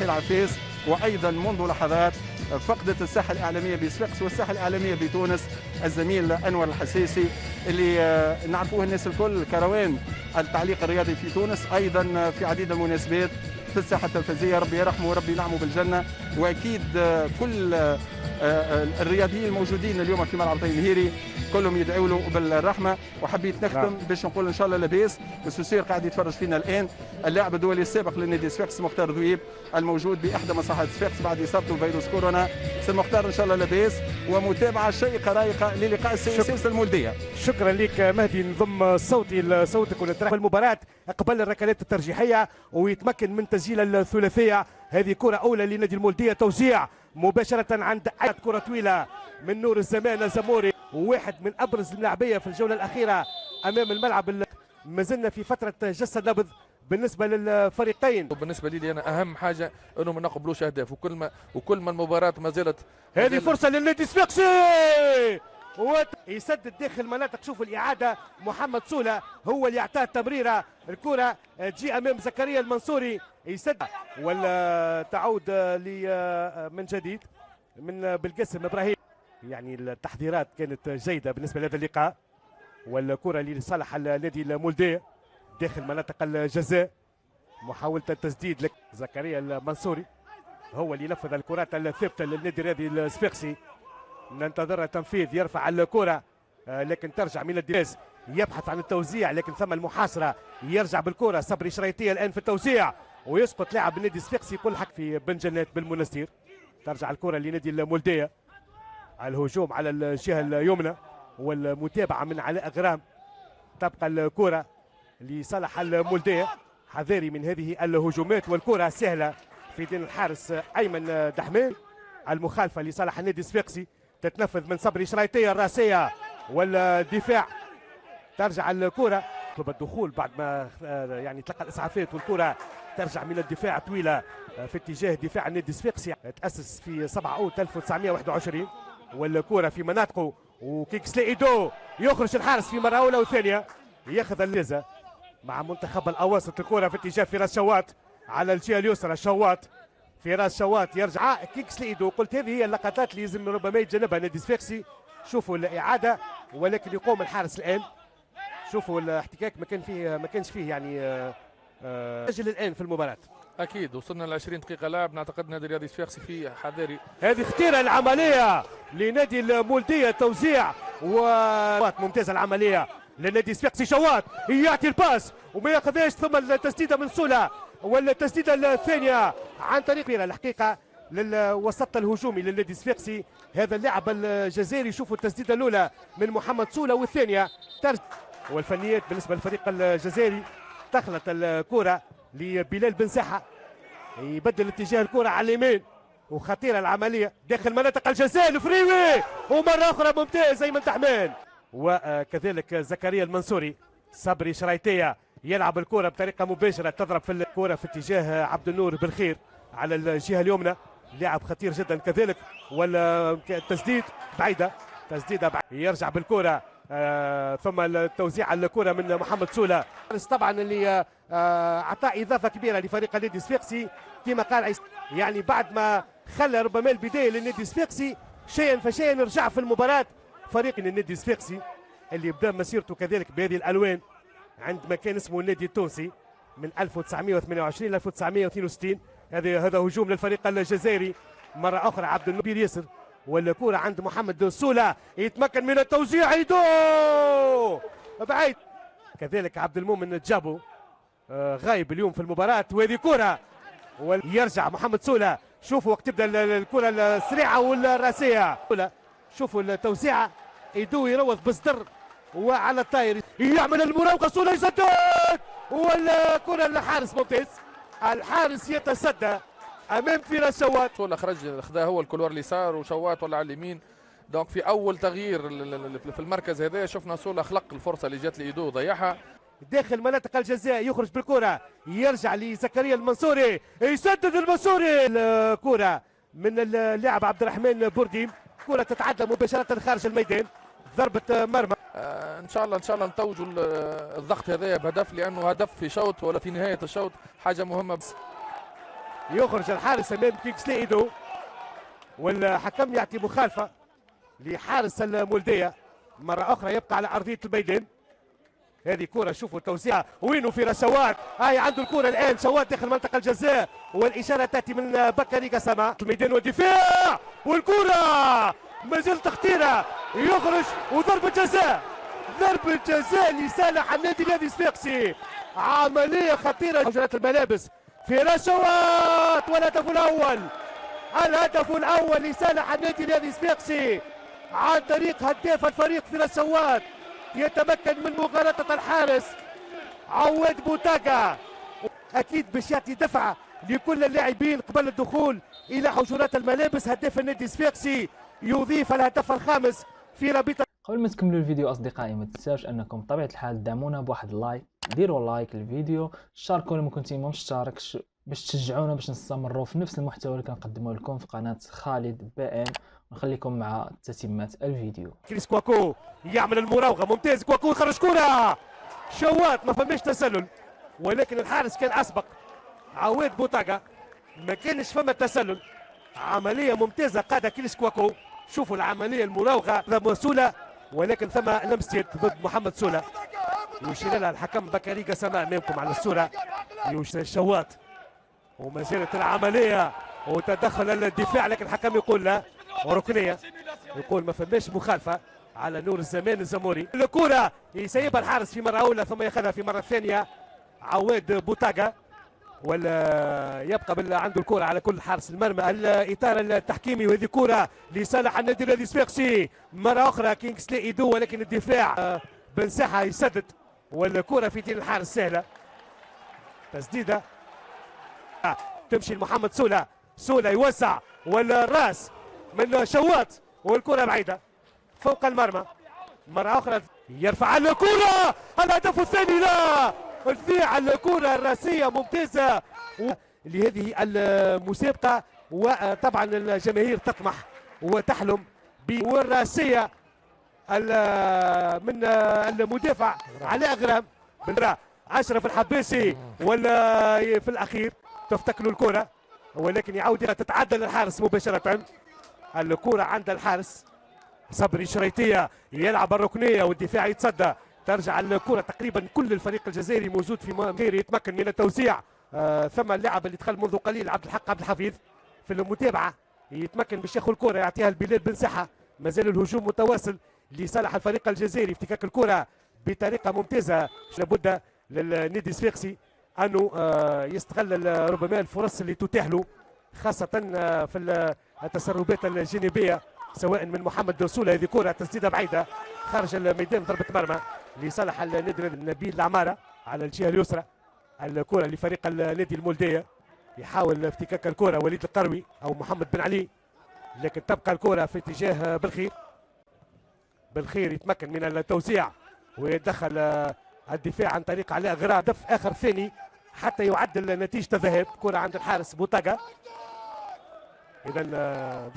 العفيس. وايضا منذ لحظات فقدت الساحه الاعلاميه بصفاقس والساحه الاعلاميه بتونس الزميل انور الحسيسي اللي نعرفوه الناس الكل كروان التعليق الرياضي في تونس، ايضا في عديد المناسبات في الساحه التلفزيونيه. ربي يرحمه وربي ينعمه بالجنه. واكيد كل الرياضيين الموجودين اليوم في ملعب طيب الهيري كلهم يدعوا له بالرحمه. وحبيت نختم باش نقول ان شاء الله لاباس والسوسير قاعد يتفرج فينا الان. اللاعب الدولي السابق للنادي صفاقس مختار ذويب الموجود باحدى مصحات صفاقس بعد اصابته بفيروس كورونا. سي مختار ان شاء الله لاباس ومتابعه شيقه رايقه للقاء السياسي المولديه. شكرا لك مهدي، نضم صوتي لصوتك ونترحب المباراه قبل الركلات الترجيحيه ويتمكن من تسجيل الثلاثيه. هذه كره اولى لنادي المولديه، توزيع مباشره عند كره طويله من نور الزمان زموري، وواحد من ابرز اللاعبيه في الجوله الاخيره امام الملعب. ما زلنا في فتره جس النبض بالنسبه للفريقين. بالنسبه لي انا اهم حاجه انه ما نقبلوش اهداف، وكل ما المباراه ما زالت. هذه فرصه للنادي الصفاقسي يسدد داخل مناطق. شوفوا الاعاده، محمد سوله هو اللي اعطاه التمريره، الكره تجي امام زكريا المنصوري يسدد ولا تعود من جديد من بالقسم ابراهيم. يعني التحضيرات كانت جيده بالنسبه لهذا اللقاء، والكره لصالح النادي المولديه داخل مناطق الجزاء. محاوله التسديد لك زكريا المنصوري هو اللي ينفذ الكرات الثابته للنادي الرياضي الصفاقسي. ننتظر التنفيذ، يرفع الكره لكن ترجع من الدفاع، يبحث عن التوزيع لكن ثم المحاصره، يرجع بالكره صبري شريطيه الان في التوزيع ويسقط لاعب النادي الصفاقسي يقول حق في بن جنات بالمنستير. ترجع الكره لنادي المولديه على الهجوم على الجهه اليمنى والمتابعه من علاء غرام. تبقى الكره لصالح المولديه، حذاري من هذه الهجومات والكره سهله في دين الحارس ايمن دحمان. المخالفه لصالح النادي الصفاقسي تتنفذ من صبري شريطيه الراسيه والدفاع. ترجع الكره طلب الدخول بعد ما يعني تلقى الاسعافات، والكره ترجع من الدفاع طويله في اتجاه دفاع النادي الصفاقسي. تاسس في 7 أوت 1921 والكره في مناطقه، وكيكسلي ايدو يخرج الحارس في مره اولى وثانيه، ياخذ الليزه مع منتخب الاواسط. الكره في اتجاه فراس شواط على الجهه اليسرى، شواط فراس شواط يرجع كيكسلي ايدو. قلت هذه هي اللقطات اللي لازم ربما يتجنبها النادي الصفاقسي. شوفوا الاعاده ولكن يقوم الحارس الان. شوفوا الاحتكاك ما كانش فيه يعني سجل الان في المباراه. اكيد وصلنا ل 20 دقيقه لعب، نعتقد نادي الرياضي الصفاقسي في حذاري. هذه اختيار العمليه لنادي المولديه، توزيع وممتازه العمليه للنادي الصفاقسي. شواط يعطي الباس وما ياخذهاش، ثم التسديده من سوله والتسديده الثانيه عن طريق الحقيقه للوسط الهجومي للنادي الصفاقسي. هذا اللاعب الجزائري. شوفوا التسديده الاولى من محمد سوله والثانيه والفنيات بالنسبه للفريق الجزائري. دخلت الكره لبلال بن ساحه، يبدل اتجاه الكره على اليمين وخطيره العمليه داخل مناطق الجزاء. الفريوي ومره اخرى ممتاز ايمن دحمان، وكذلك زكريا المنصوري. صبري شريطيه يلعب الكره بطريقه مباشره، تضرب في الكره في اتجاه عبد النور بالخير على الجهه اليمنى، لاعب خطير جدا كذلك. والتسديد بعيده، تسديده بعيدة. يرجع بالكره ثم التوزيع الكره من محمد سوله طبعا اللي اعطى اضافه كبيره لفريق النادي الصفاقسي كما قال يعني بعد ما خلى ربما البدايه للنادي الصفاقسي شيئا فشيئا رجع في المباراه فريق النادي الصفاقسي اللي بدا مسيرته كذلك بهذه الالوان عندما كان اسمه النادي التونسي من 1928 ل 1962. هذا هجوم للفريق الجزائري مره اخرى. عبد النبيل ياسر والكرة عند محمد سوله يتمكن من التوزيع، يدو بعيد. كذلك عبد المؤمن جابو غايب اليوم في المباراة، وهذه كرة ويرجع محمد سوله. شوفوا وقت تبدا الكرة السريعة والراسية. شوفوا التوزيعة، يدو يروض بصدر وعلى الطاير يعمل المراوغة. سوله يسدد والكرة للحارس ممتاز. الحارس يتصدى امام فراس شواط. سوله خذا هو الكولور اليسار وشواط ولا على اليمين. دونك في اول تغيير في المركز هذا شفنا سوله خلق الفرصه اللي جات لايدو ضيعها داخل مناطق الجزاء. يخرج بالكره يرجع لزكريا المنصوري، يسدد المنصوري. الكره من اللاعب عبد الرحمن بوردي، كره تتعدى مباشره خارج الميدان، ضربه مرمى. ان شاء الله نتوجوا الضغط هذا بهدف، لانه هدف في شوط ولا في نهايه الشوط حاجه مهمه. يخرج الحارس امام كينغسلي ايدو، والحكم يعطي مخالفه لحارس المولديه. مره اخرى يبقى على ارضيه الميدان. هذه كرة، شوفوا التوزيع وينه في شوات، هاي عنده الكرة الآن، شوات داخل منطقة الجزاء، والإشارة تأتي من بكري قسمة. الميدان والدفاع، والكرة ما زالت خطيرة، يخرج وضربة جزاء، ضربة جزاء لصالح النادي الرياضي الصفاقسي. عملية خطيرة. حجرات الملابس في رشوات، والهدف الأول، الهدف الأول لصالح النادي الرياضي الصفاقسي عن طريق هداف الفريق في رشوات، يتمكن من مغالطة الحارس عواد بوتاغا. أكيد باش يعطي دفعة لكل اللاعبين قبل الدخول إلى حجرات الملابس. هداف النادي الصفاقسي يضيف الهدف الخامس في رابطة. قبل ما تكملوا الفيديو أصدقائي ما تنساوش أنكم بطبيعة الحال تدعمونا بواحد اللايك، ديروا لايك للفيديو، شاركوا لما كنتي ما مشتركش باش تشجعونا باش نستمروا في نفس المحتوى اللي كنقدمه لكم في قناة خالد بان. ونخليكم مع تتمة الفيديو. كريس كواكو يعمل المراوغة، ممتاز كواكو، خرج كرة شوات، ما فماش تسلل، ولكن الحارس كان أسبق. عواد بوتاغا ما كانش فما تسلل. عملية ممتازة قادة كريس كواكو. شوفوا العملية، المراوغة موصولة، ولكن ثم لمسة ضد محمد سولا يشير لها الحكم بكري قسمة أمامكم على الصورة. يشير الشوات، وما زالت العملية وتدخل الدفاع، لكن الحكم يقول لا، وركنية، يقول ما فماش مخالفة على نور الزمان الزموري. الكرة يسيبها الحارس في مرة أولى ثم ياخذها في مرة ثانية عواد بوتاغا، ولا يبقى عنده الكرة على كل حارس المرمى. الإطار التحكيمي، وهذه كرة لصالح النادي الرياضي الصفاقسي. مرة أخرى كينغسلي إيدو، ولكن الدفاع بن ساحة يسدد، والكرة في تيل الحارس سهلة. تسديدة تمشي لمحمد سولا، سولا يوسع، والراس من شوات، والكرة بعيدة فوق المرمى. مرة أخرى يرفع الكرة، الهدف الثاني، لا تذيع الكرة الراسية ممتازة لهذه المسابقة. وطبعا الجماهير تطمح وتحلم بالراسية من المدافع علاء غرام من أشرف الحباسي، ولا في الأخير تفتكلوا الكرة، ولكن يعود تتعدل الحارس مباشرة. الكرة عند الحارس صبري شريطية، يلعب الركنية والدفاع يتصدى، ترجع الكرة تقريبا كل الفريق الجزائري موجود في غير يتمكن من التوزيع. ثم اللاعب اللي دخل منذ قليل عبد الحق عبد الحفيظ في المتابعة، يتمكن باش ياخذ الكرة يعطيها لبلال بن ساحة. مازال الهجوم متواصل لصالح الفريق الجزائري، افتكاك الكرة بطريقة ممتازة. لابد للنادي الصفاقسي انه يستغل ربما الفرص اللي تتاح له، خاصة في التسربات الجانبية سواء من محمد درسولة. هذه كرة تسديدة بعيدة خارج الميدان، ضربة مرمى لصالح النادي نبيل العمارة على الجهة اليسرى. الكرة لفريق النادي المولدية، يحاول افتكاك الكرة وليد القروي او محمد بن علي، لكن تبقى الكرة في اتجاه بالخير. بالخير يتمكن من التوزيع ويدخل الدفاع عن طريق علاء غرام، هدف اخر ثاني حتى يعدل نتيجة الذهاب. كرة عند الحارس بوتاغا، اذا